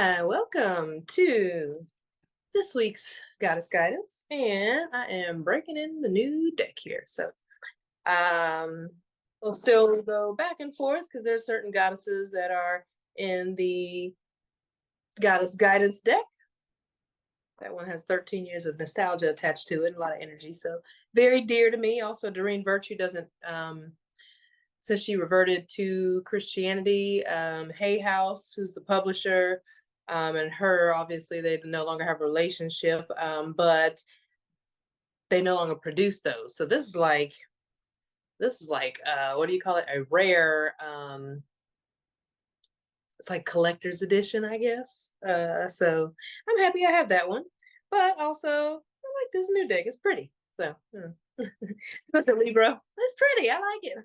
Welcome to this week's Goddess Guidance, and I am breaking in the new deck here. So, um, we'll still go back and forth because there's certain goddesses that are in the Goddess Guidance deck. That one has 13 years of nostalgia attached to it, and a lot of energy. So, very dear to me. Also, Doreen Virtue doesn't. So she reverted to Christianity. Hay House, who's the publisher, and her, obviously, they no longer have a relationship, but they no longer produce those. So this is like what do you call it? A rare, it's like collector's edition, I guess. So I'm happy I have that one, but also I like this new deck. It's pretty. So, but the Libra, it's pretty. I like it.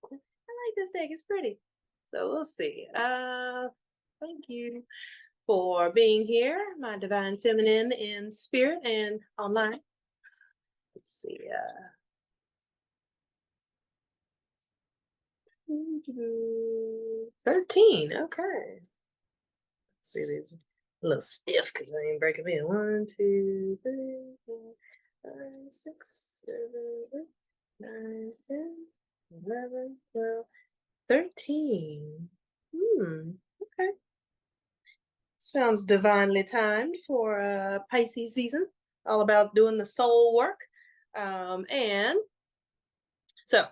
I like this deck. It's pretty. So we'll see. Thank you for being here, my divine feminine in spirit and online. Let's see. 13. Okay. Let's see, these a little stiff because I ain't breaking in. 1, 2, 3, 4, 5, 6, 7, 8, 9, 10, 11, 12, 13. Okay. Sounds divinely timed for Pisces season, all about doing the soul work. And so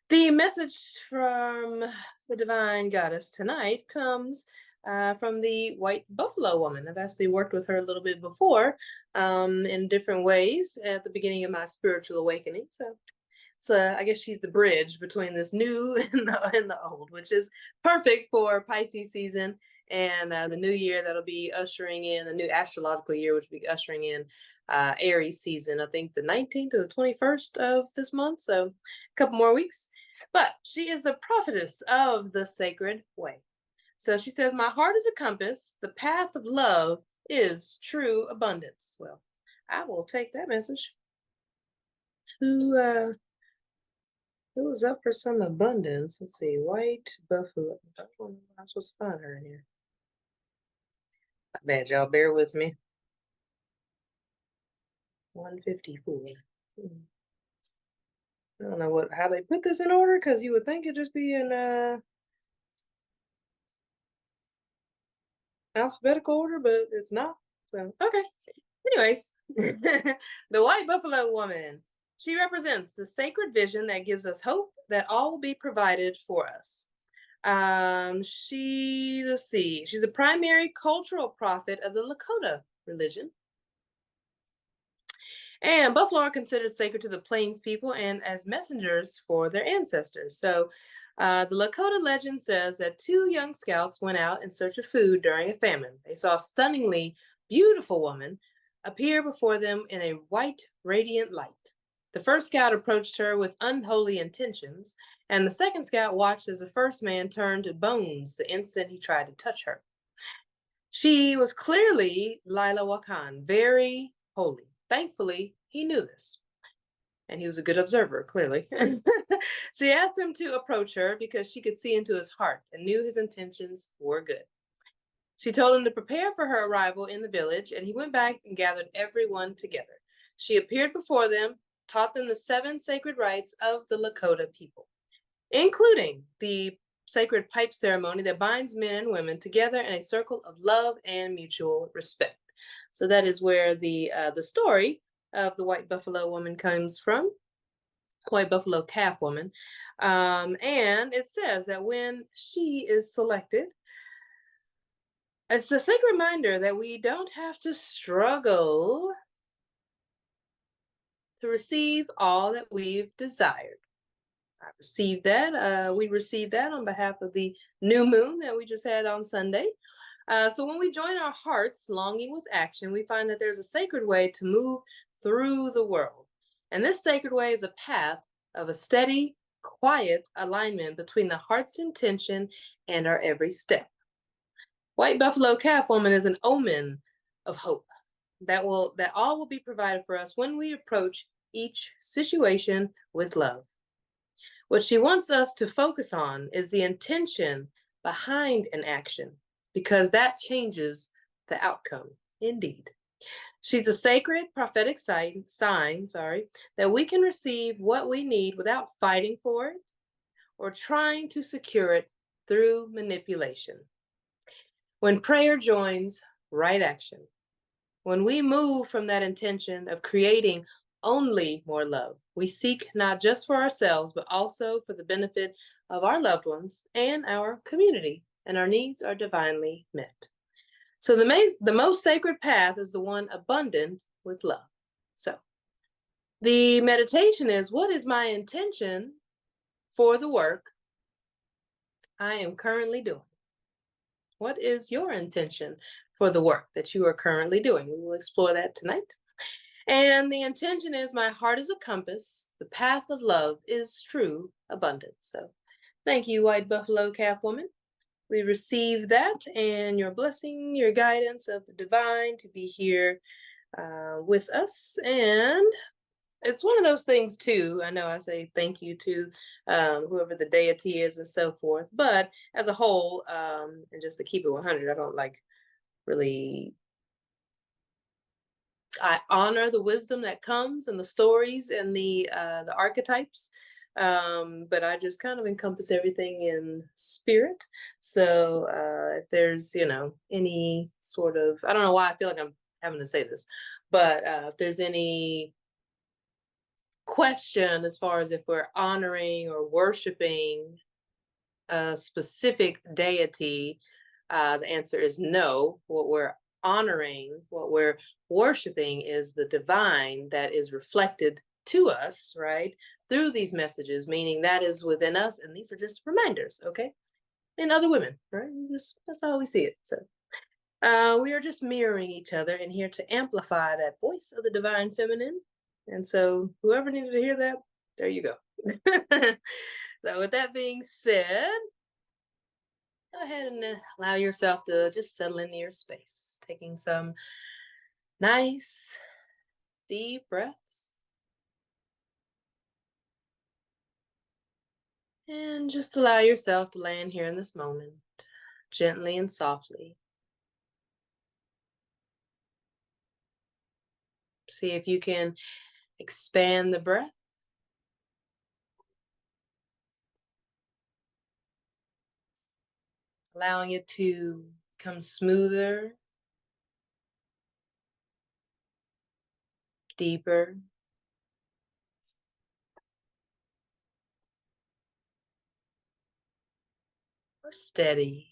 the message from the divine goddess tonight comes from the white buffalo woman. I've actually worked with her a little bit before in different ways at the beginning of my spiritual awakening. So I guess she's the bridge between this new and the old, which is perfect for Pisces season and the new year that'll be ushering in the new astrological year, which will be ushering in Aries season. I think the 19th or the 21st of this month. So a couple more weeks. But she is the prophetess of the sacred way. So she says, "My heart is a compass. The path of love is true abundance." Well, I will take that message. Who was up for some abundance? Let's see. White buffalo. I don't know if I'm supposed to find her in here. Not bad, y'all. Bear with me. 154. I don't know how they put this in order because you would think it'd just be in alphabetical order, but it's not. So okay. Anyways, the white buffalo woman. She represents the sacred vision that gives us hope that all will be provided for us. Let's see, she's a primary cultural prophet of the Lakota religion. And buffalo are considered sacred to the plains people and as messengers for their ancestors. So the Lakota legend says that two young scouts went out in search of food during a famine. They saw a stunningly beautiful woman appear before them in a white, radiant light. The first scout approached her with unholy intentions, and the second scout watched as the first man turned to bones the instant he tried to touch her. She was clearly Lila Wakan, very holy. Thankfully, he knew this. And he was a good observer, clearly. She asked him to approach her because she could see into his heart and knew his intentions were good. She told him to prepare for her arrival in the village, and he went back and gathered everyone together. She appeared before them, taught them the 7 sacred rites of the Lakota people, including the sacred pipe ceremony that binds men and women together in a circle of love and mutual respect. So that is where the story of the white buffalo woman comes from, white buffalo calf woman. And it says that when she is selected, it's a sacred reminder that we don't have to struggle to receive all that we've desired. I received that. We received that on behalf of the new moon that we just had on Sunday. So when we join our hearts longing with action, we find that there's a sacred way to move through the world. And this sacred way is a path of a steady, quiet alignment between the heart's intention and our every step. White buffalo calf woman is an omen of hope that all will be provided for us when we approach each situation with love. What she wants us to focus on is the intention behind an action because that changes the outcome. Indeed. She's a sacred prophetic sign, that we can receive what we need without fighting for it or trying to secure it through manipulation. When prayer joins right action, when we move from that intention of creating only more love, we seek not just for ourselves, but also for the benefit of our loved ones and our community, and our needs are divinely met. So the most sacred path is the one abundant with love. So the meditation is, what is my intention for the work I am currently doing? What is your intention for the work that you are currently doing? We will explore that tonight. And the intention is, my heart is a compass. The path of love is true abundance. So thank you, White Buffalo Calf Woman. We receive that and your blessing, your guidance of the divine to be here with us. And it's one of those things too. I know I say thank you to whoever the deity is and so forth, but as a whole, and just to keep it 100, I don't like really. I honor the wisdom that comes and the stories and the archetypes, but I just kind of encompass everything in spirit. So if there's any sort of, I don't know why I feel like I'm having to say this, but if there's any question as far as if we're honoring or worshiping a specific deity, the answer is no. What we're honoring, what we're worshiping is the divine that is reflected to us, right, through these messages, meaning that is within us, and these are just reminders, okay? And other women, right? That's how we see it. So we are just mirroring each other and here to amplify that voice of the divine feminine. And so whoever needed to hear that, there you go. So with that being said, go ahead and allow yourself to just settle into your space, taking some nice, deep breaths. And just allow yourself to land here in this moment, gently and softly. See if you can expand the breath, allowing it to become smoother, deeper, or steady.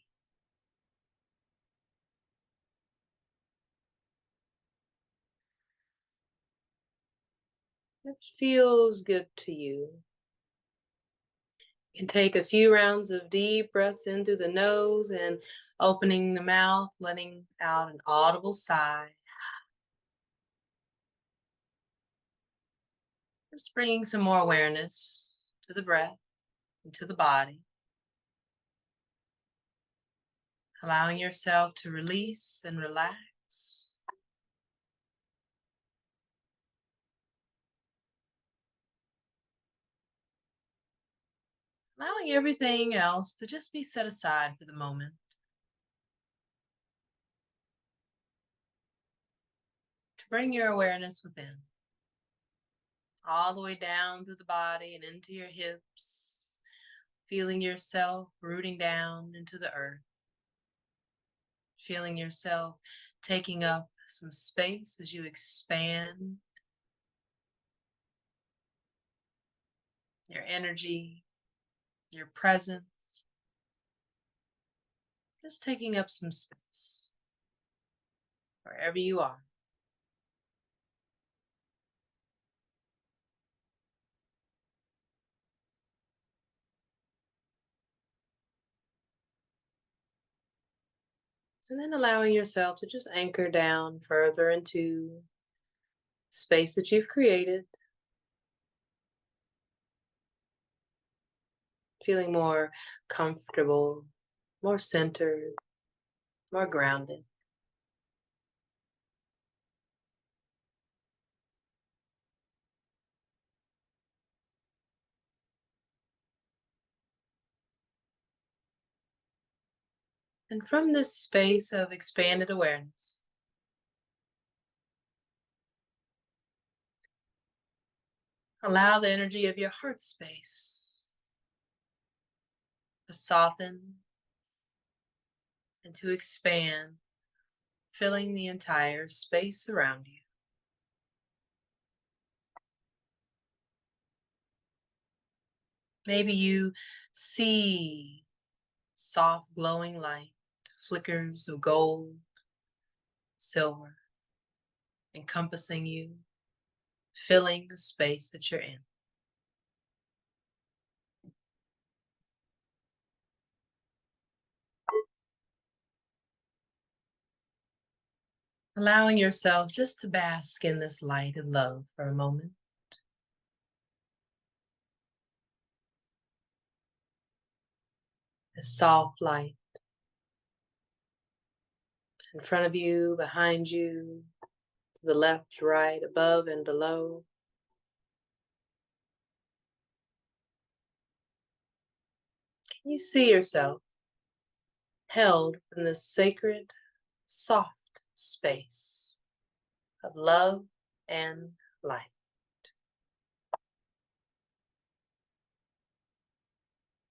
It feels good to you. You can take a few rounds of deep breaths in through the nose and opening the mouth, letting out an audible sigh. Just bringing some more awareness to the breath and to the body. Allowing yourself to release and relax. Allowing everything else to just be set aside for the moment. To bring your awareness within. All the way down through the body and into your hips. Feeling yourself rooting down into the earth. Feeling yourself taking up some space as you expand your energy, your presence, just taking up some space wherever you are. And then allowing yourself to just anchor down further into space that you've created. Feeling more comfortable, more centered, more grounded. And from this space of expanded awareness, allow the energy of your heart space to soften and to expand, filling the entire space around you. Maybe you see soft glowing light, flickers of gold, silver, encompassing you, filling the space that you're in. Allowing yourself just to bask in this light of love for a moment. This soft light in front of you, behind you, to the left, right, above, and below. Can you see yourself held in this sacred, soft space of love and light?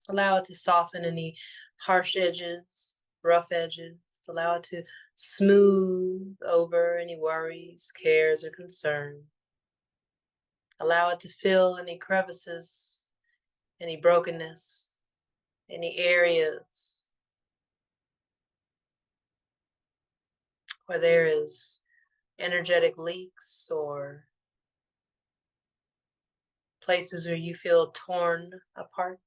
Allow it to soften any harsh edges, rough edges. Allow it to smooth over any worries, cares, or concern. Allow it to fill any crevices, any brokenness, any areas where there is energetic leaks or places where you feel torn apart.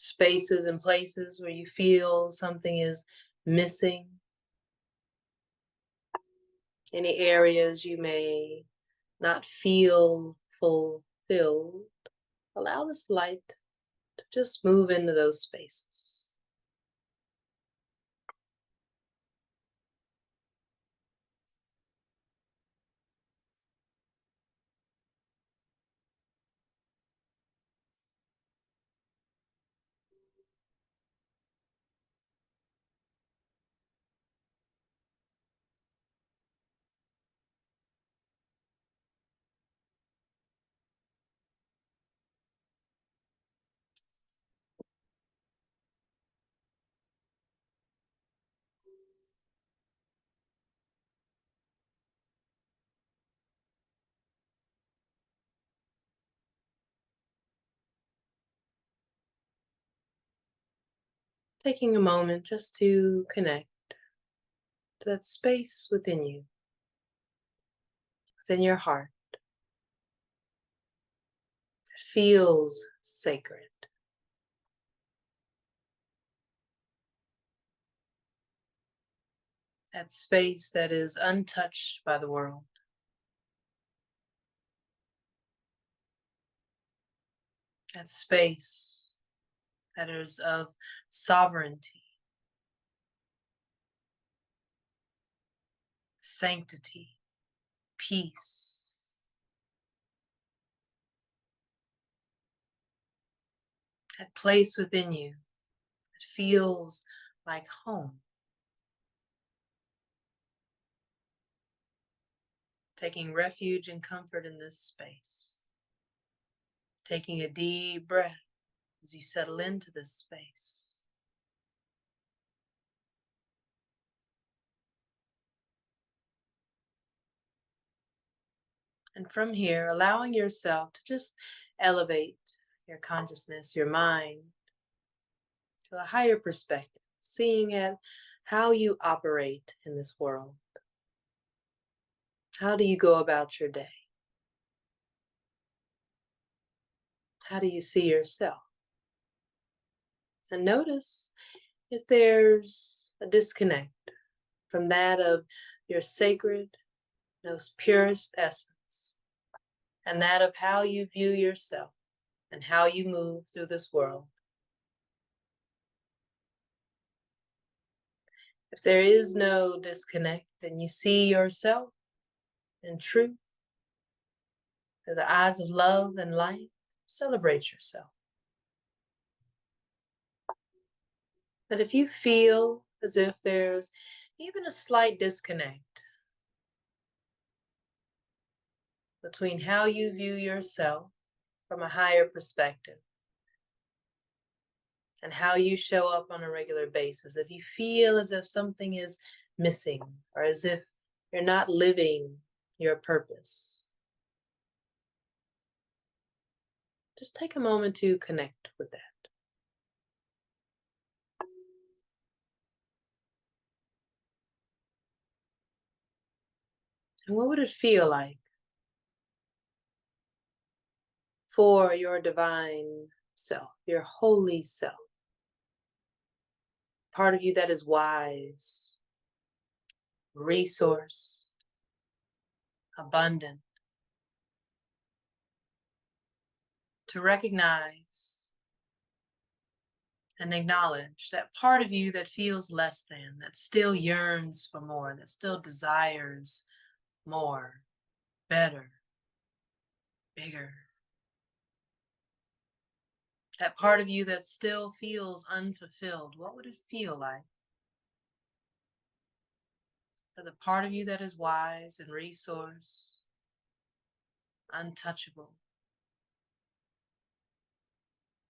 Spaces and places where you feel something is missing. Any areas you may not feel fulfilled. Allow this light to just move into those spaces. Taking a moment just to connect to that space within you, within your heart. It feels sacred. That space that is untouched by the world. That space that is of sovereignty, sanctity, peace. That place within you that feels like home. Taking refuge and comfort in this space. Taking a deep breath as you settle into this space. And from here, allowing yourself to just elevate your consciousness, your mind, to a higher perspective, seeing at how you operate in this world. How do you go about your day? How do you see yourself? And notice if there's a disconnect from that of your sacred, most purest essence, and that of how you view yourself and how you move through this world. If there is no disconnect and you see yourself in truth, through the eyes of love and light, celebrate yourself. But if you feel as if there's even a slight disconnect between how you view yourself from a higher perspective and how you show up on a regular basis, if you feel as if something is missing or as if you're not living your purpose, just take a moment to connect with that. And what would it feel like for your divine self, your holy self, part of you that is wise, resource, abundant, to recognize and acknowledge that part of you that feels less than, that still yearns for more, that still desires more, better, bigger. That part of you that still feels unfulfilled, what would it feel like for the part of you that is wise and resource, untouchable,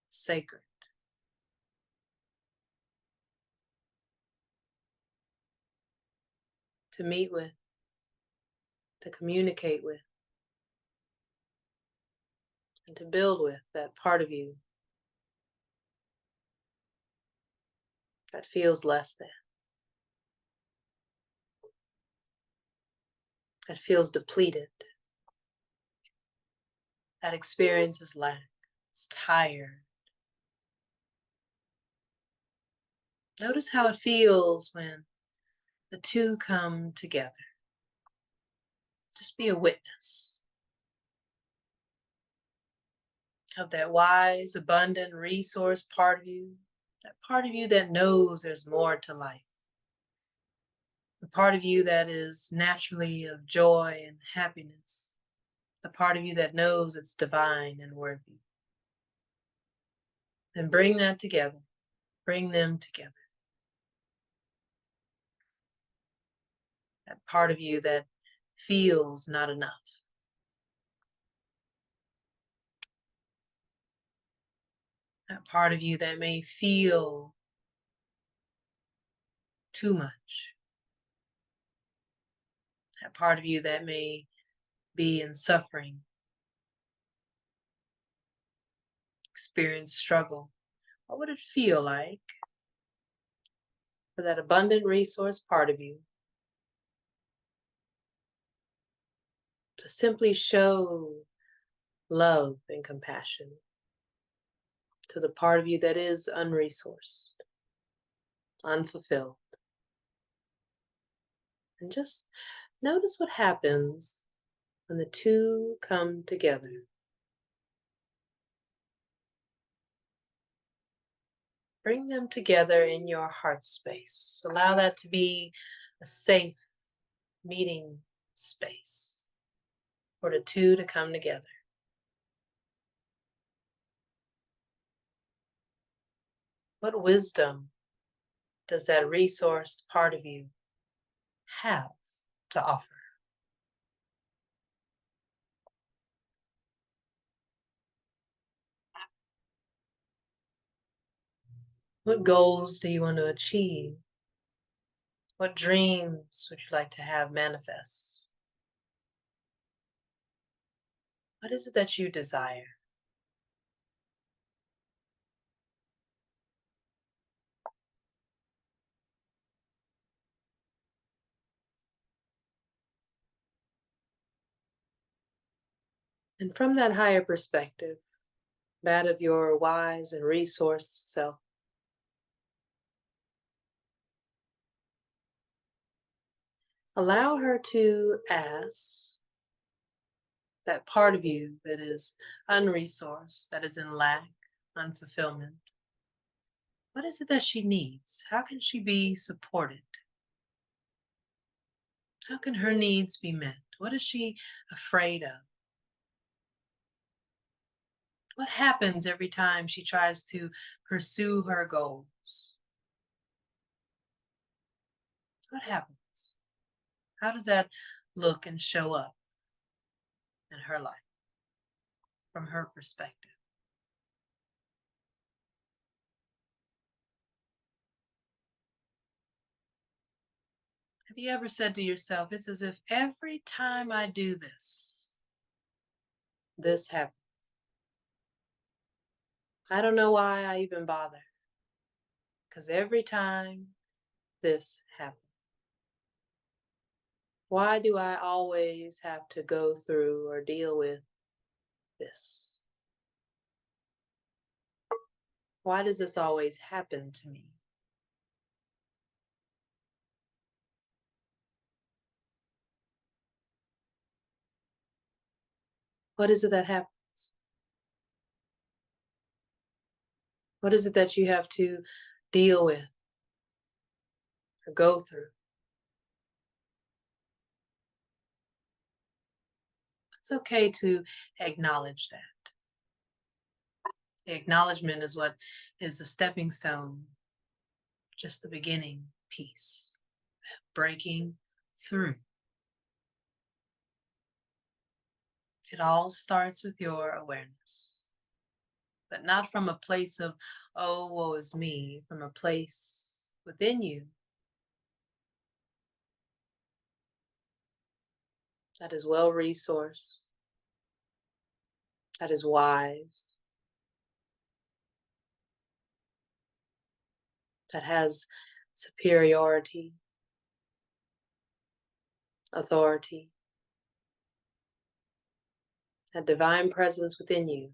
sacred, to meet with, to communicate with, and to build with that part of you that feels less than, that feels depleted, that experiences lack, it's tired. Notice how it feels when the two come together. Just be a witness of that wise, abundant, resource part of you, that part of you that knows there's more to life, the part of you that is naturally of joy and happiness, the part of you that knows it's divine and worthy. And bring that together, bring them together. That part of you that feels not enough. That part of you that may feel too much. That part of you that may be in suffering, experience struggle. What would it feel like for that abundant resource part of you to simply show love and compassion to the part of you that is unresourced, unfulfilled? And just notice what happens when the two come together. Bring them together in your heart space. Allow that to be a safe meeting space for the two to come together. What wisdom does that resource part of you have to offer? What goals do you want to achieve? What dreams would you like to have manifest? What is it that you desire? And from that higher perspective, that of your wise and resourced self, allow her to ask that part of you that is unresourced, that is in lack, unfulfillment. What is it that she needs? How can she be supported? How can her needs be met? What is she afraid of? What happens every time she tries to pursue her goals? What happens? How does that look and show up in her life from her perspective? Have you ever said to yourself, it's as if every time I do this, this happens? I don't know why I even bother, because every time this happens. Why do I always have to go through or deal with this? Why does this always happen to me? What is it that happens? What is it that you have to deal with or go through? It's okay to acknowledge that. The acknowledgement is what is the stepping stone, just the beginning piece, breaking through. It all starts with your awareness, but not from a place of, oh, woe is me, from a place within you that is well resourced, that is wise, that has superiority, authority, a divine presence within you.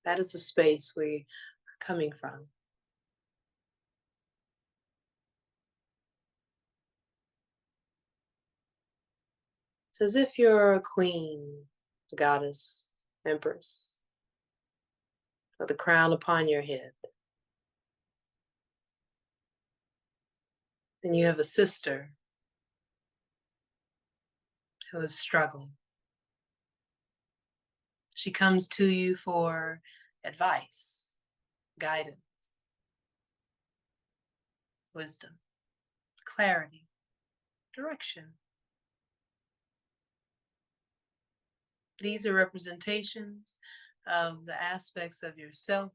That is the space we are coming from. It's as if you're a queen, a goddess, empress, with a crown upon your head. Then you have a sister who is struggling. She comes to you for advice, guidance, wisdom, clarity, direction. These are representations of the aspects of yourself.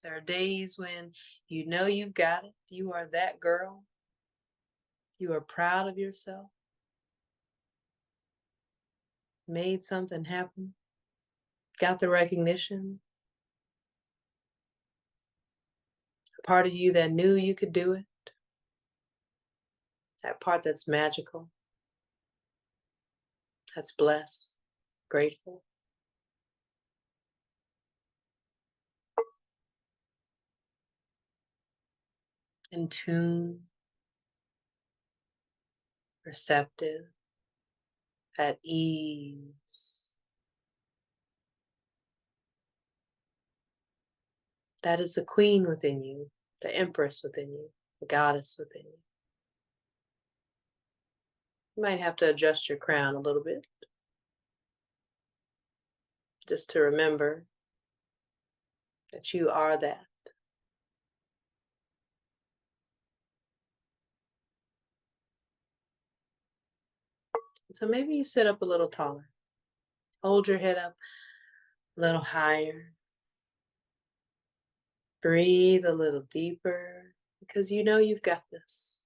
There are days when you know you've got it. You are that girl. You are proud of yourself. Made something happen. Got the recognition. A part of you that knew you could do it. That part that's magical. That's blessed, grateful. In tune, receptive, at ease. That is the queen within you, the empress within you, the goddess within you. You might have to adjust your crown a little bit, just to remember that you are that. So maybe you sit up a little taller. Hold your head up a little higher. Breathe a little deeper, because you know you've got this.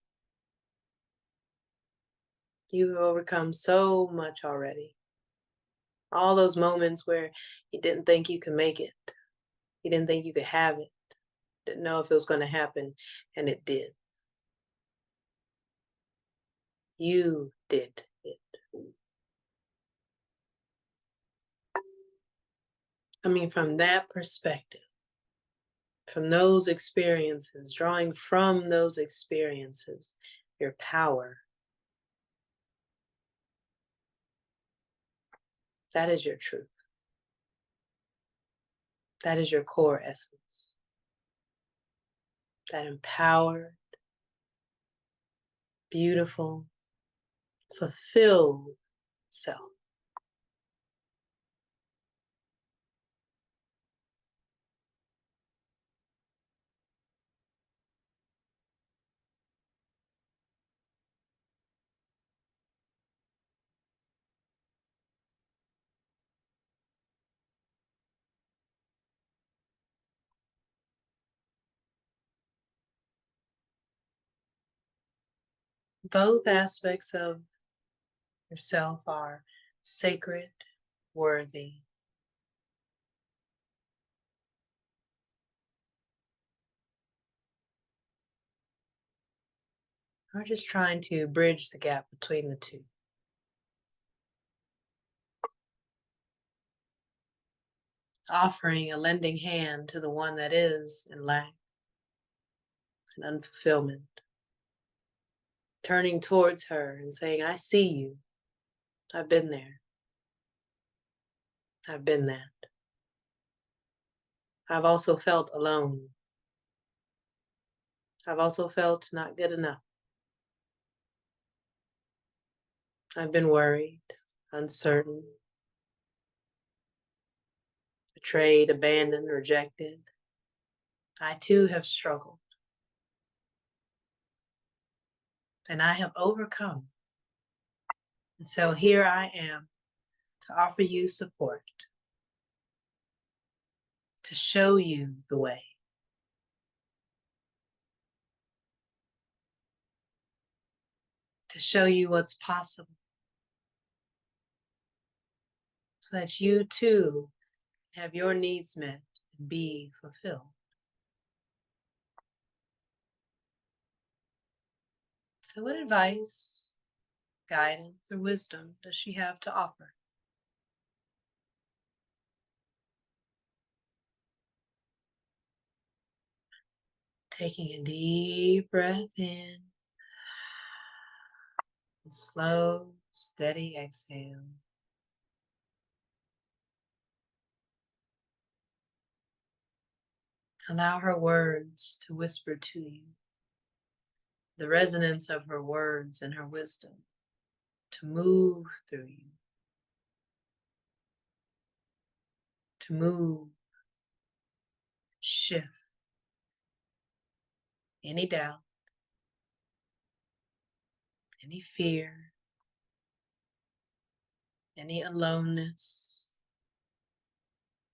You've overcome so much already. All those moments where you didn't think you could make it. You didn't think you could have it. Didn't know if it was going to happen, and it did. You did it. I mean, from that perspective, from those experiences, drawing from those experiences, your power, that is your truth. That is your core essence. That empowered, beautiful, fulfilled self. Both aspects of yourself are sacred, worthy. We're just trying to bridge the gap between the two. Offering a lending hand to the one that is in lack and unfulfillment. Turning towards her and saying, I see you. I've been there. I've been that. I've also felt alone. I've also felt not good enough. I've been worried, uncertain, betrayed, abandoned, rejected. I too have struggled. And I have overcome. And so here I am to offer you support, to show you the way. To show you what's possible. So that you too have your needs met and be fulfilled. So what advice, guidance, or wisdom does she have to offer? Taking a deep breath in and slow, steady exhale. Allow her words to whisper to you. The resonance of her words and her wisdom to move through you. To move, shift any doubt, any fear, any aloneness,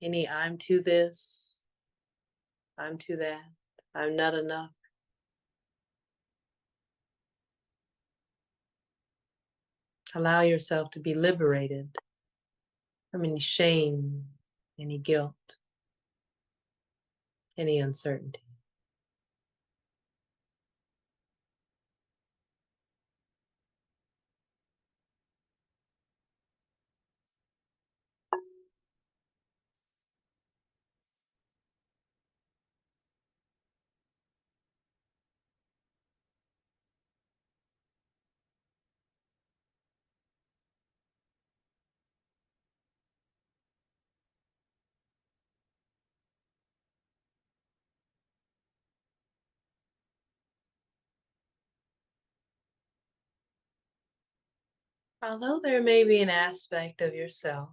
any I'm too this, I'm too that, I'm not enough. Allow yourself to be liberated from any shame, any guilt, any uncertainty. Although there may be an aspect of yourself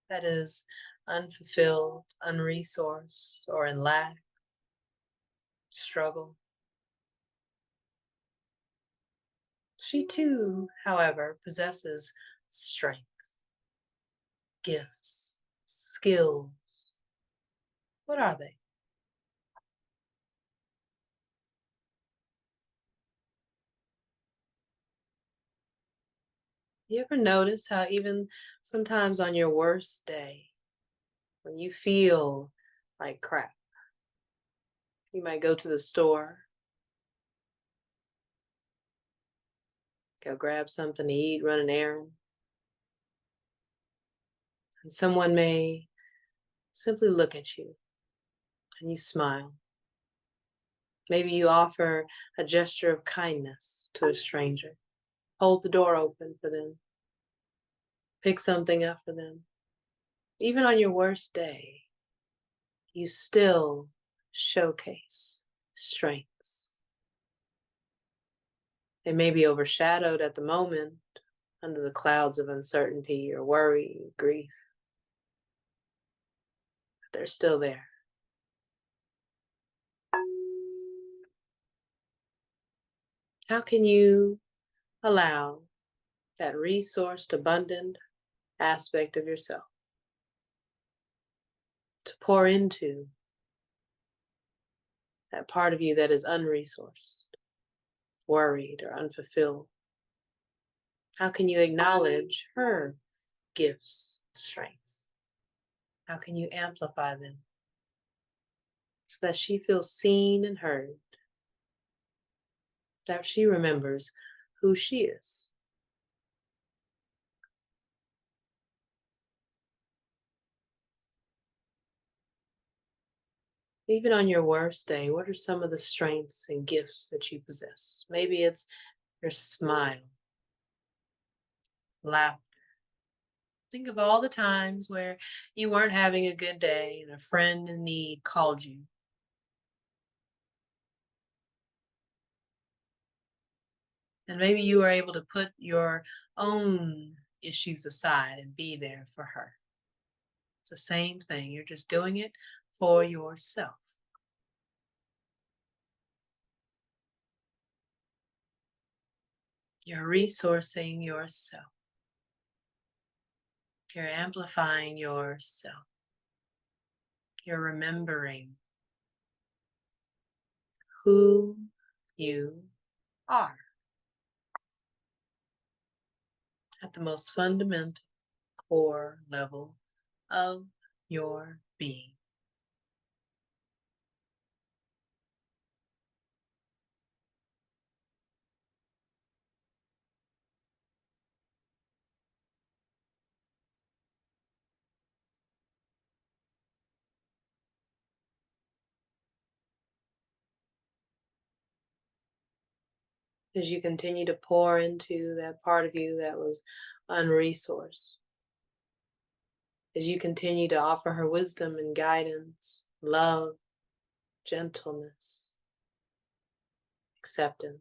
that is unfulfilled, unresourced, or in lack, struggle, she too, however, possesses strength, gifts, skills. What are they? You ever notice how even sometimes on your worst day, when you feel like crap, you might go to the store, go grab something to eat, run an errand, and someone may simply look at you and you smile. Maybe you offer a gesture of kindness to a stranger. Hold the door open for them. Pick something up for them. Even on your worst day, you still showcase strengths. They may be overshadowed at the moment under the clouds of uncertainty or worry, grief, but they're still there. How can you allow that resourced, abundant aspect of yourself to pour into that part of you that is unresourced, worried, or unfulfilled? How can you acknowledge her gifts, strengths? How can you amplify them so that she feels seen and heard, that she remembers who she is? Even on your worst day, what are some of the strengths and gifts that you possess? Maybe it's your smile, laughter. Think of all the times where you weren't having a good day and a friend in need called you. And maybe you were able to put your own issues aside and be there for her. It's the same thing. You're just doing it for yourself. You're resourcing yourself. You're amplifying yourself. You're remembering who you are at the most fundamental core level of your being. As you continue to pour into that part of you that was unresourced, as you continue to offer her wisdom and guidance, love, gentleness, acceptance,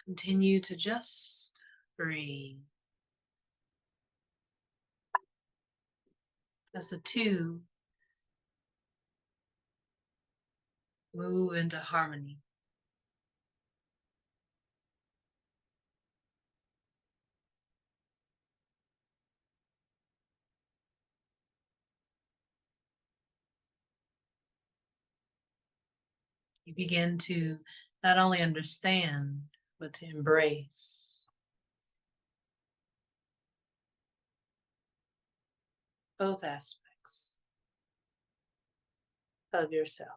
continue to just breathe. As the two move into harmony, you begin to not only understand, but to embrace both aspects of yourself.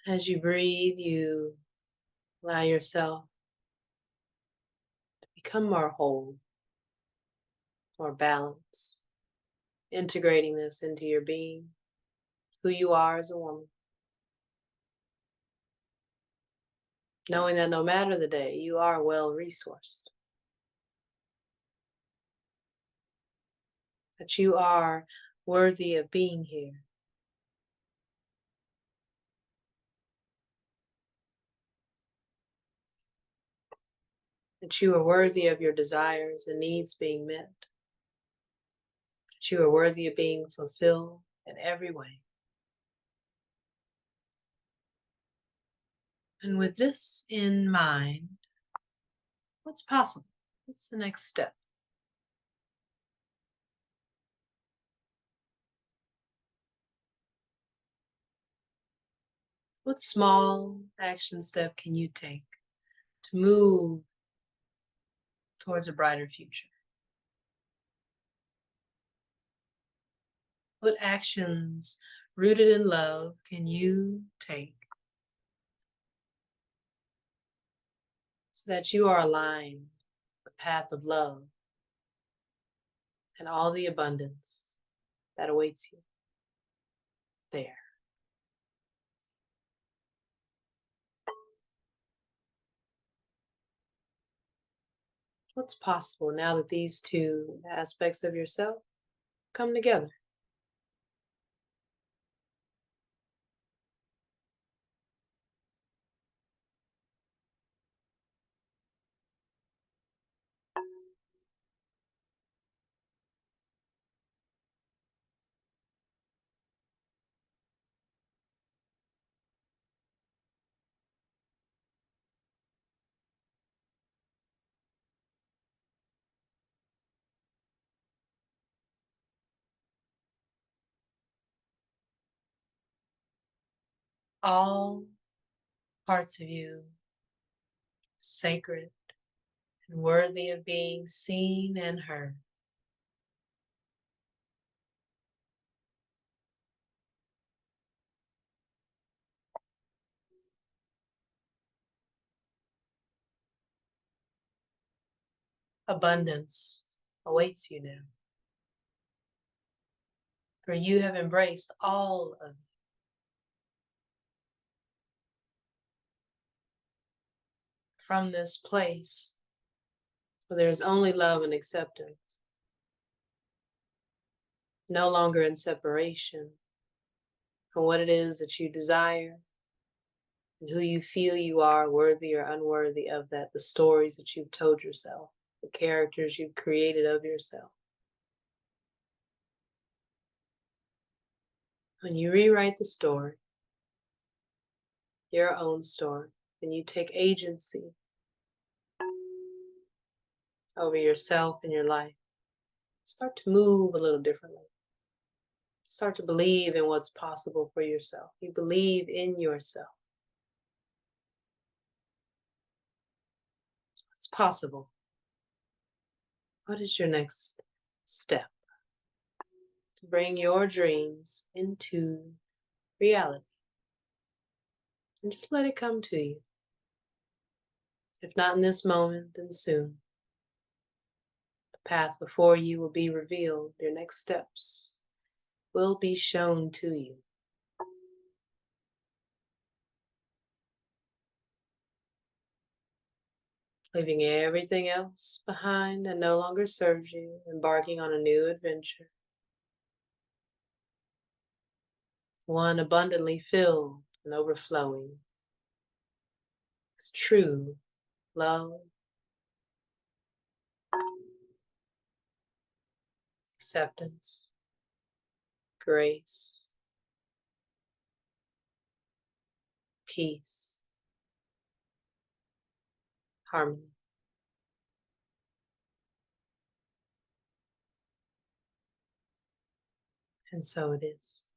As you breathe, you allow yourself to become more whole, more balanced, integrating this into your being, who you are as a woman. Knowing that no matter the day, you are well resourced, that you are worthy of being here, that you are worthy of your desires and needs being met, that you are worthy of being fulfilled in every way. And with this in mind, what's possible? What's the next step? What small action step can you take to move towards a brighter future? What actions rooted in love can you take so that you are aligned with the path of love and all the abundance that awaits you there? What's possible now that these two aspects of yourself come together? all parts of you sacred and worthy of being seen and heard. Abundance awaits you now, for you have embraced all of you. From this place where there is only love and acceptance, no longer in separation from what it is that you desire and who you feel you are, worthy or unworthy of that, the stories that you've told yourself, the characters you've created of yourself. When you rewrite the story, your own story, and you take agency over yourself and your life, start to move a little differently. Start to believe in what's possible for yourself. You believe in yourself. It's possible. What is your next step to bring your dreams into reality? And just let it come to you. If not in this moment, then soon. The path before you will be revealed. Your next steps will be shown to you. Leaving everything else behind that no longer serves you, embarking on a new adventure. One abundantly filled and overflowing with true love, acceptance, grace, peace, harmony. And so it is.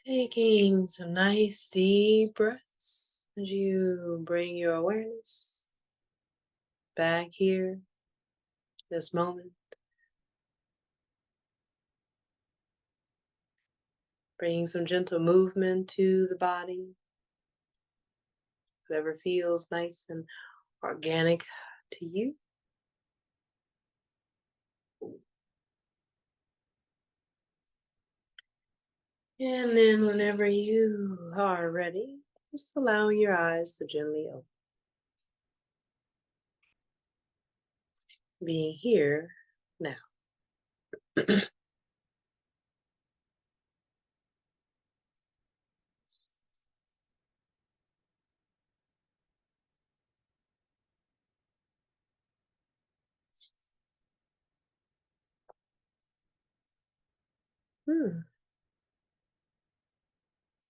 Taking some nice deep breaths as you bring your awareness back here, this moment. Bringing some gentle movement to the body, whatever feels nice and organic to you. And then whenever you are ready, just allowing your eyes to gently open. Being here now.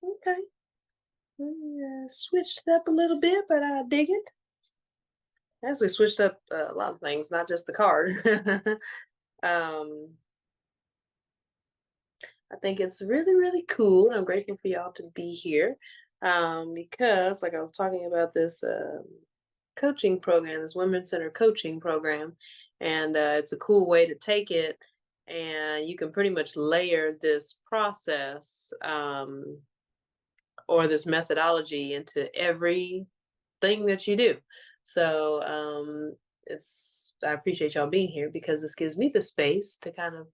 Okay. Switched it up a little bit, but I dig it. Actually switched up a lot of things, not just the card. um, I think it's really, really cool. I'm grateful for y'all to be here because, like I was talking about this coaching program, this Women's Center coaching program, and it's a cool way to take it. And you can pretty much layer this process or this methodology into everything that you do. So I appreciate y'all being here because this gives me the space to kind of,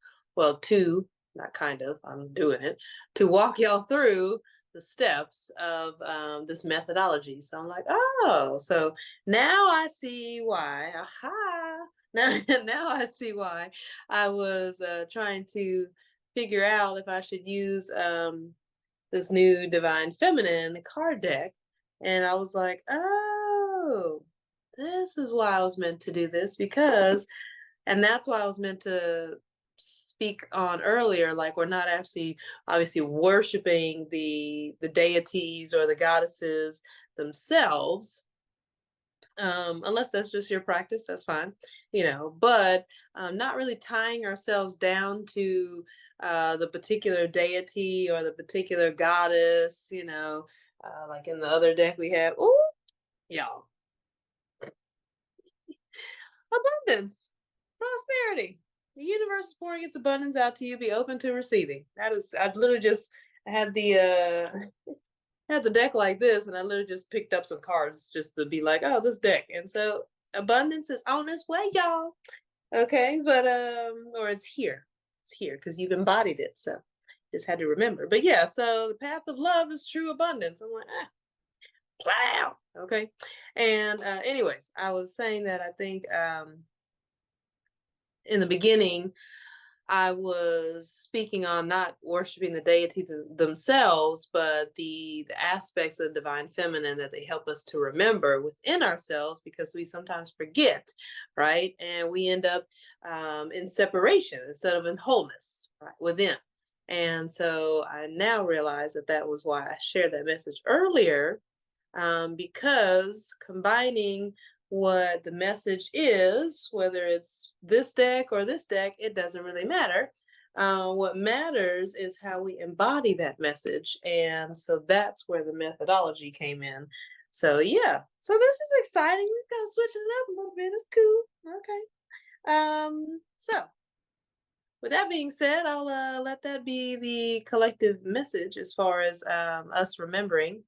not kind of, I'm doing it, to walk y'all through the steps of this methodology. So I'm like, oh, so now I see why. Aha! Now I see why I was trying to figure out if I should use this new Divine Feminine card deck. And I was like, oh, this is why I was meant to do this, because, and that's why I was meant to speak on earlier, like we're not actually obviously worshiping the deities or the goddesses themselves, unless that's just your practice, that's fine, but not really tying ourselves down to the particular deity or the particular goddess, like in the other deck we have, oh, y'all, abundance, prosperity. The universe is pouring its abundance out to you. Be open to receiving. That is, I literally just had had the deck like this, and I literally just picked up some cards just to be like, oh, this deck. And so abundance is on its way, y'all. Okay, but or it's here. It's here because you've embodied it. So just had to remember. But yeah, so the path of love is true abundance. I'm like, flat out. Okay. And anyways, I was saying that I think in the beginning, I was speaking on not worshiping the deities themselves, but the aspects of the divine feminine that they help us to remember within ourselves, because we sometimes forget, right? And we end up in separation instead of in wholeness, right, within. And so I now realize that that was why I shared that message earlier, because combining what the message is, whether it's this deck or this deck, it doesn't really matter. What matters is how we embody that message. And so that's where the methodology came in. So, yeah. So, this is exciting. We've got to switch it up a little bit. It's cool. Okay. So, with that being said, I'll let that be the collective message as far as us remembering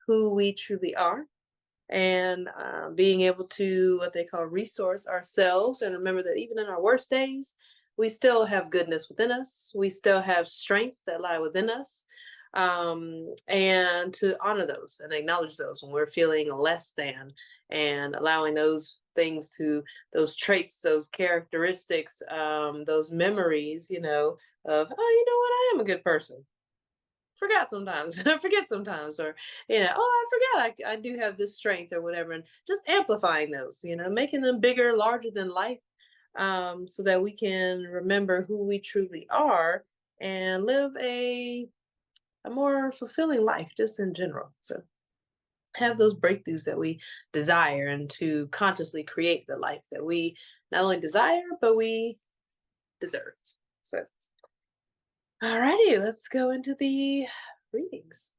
who we truly are, and being able to what they call resource ourselves, and remember that even in our worst days, we still have goodness within us. We still have strengths that lie within us, and to honor those and acknowledge those when we're feeling less than, and allowing those things to, those traits, those characteristics, those memories, of, oh, you know what, I am a good person. Forgot sometimes, forget sometimes, or oh, I forgot I do have this strength or whatever, and just amplifying those, making them bigger, larger than life, so that we can remember who we truly are and live a more fulfilling life, just in general. So have those breakthroughs that we desire, and to consciously create the life that we not only desire but we deserve. So, alrighty, let's go into the readings.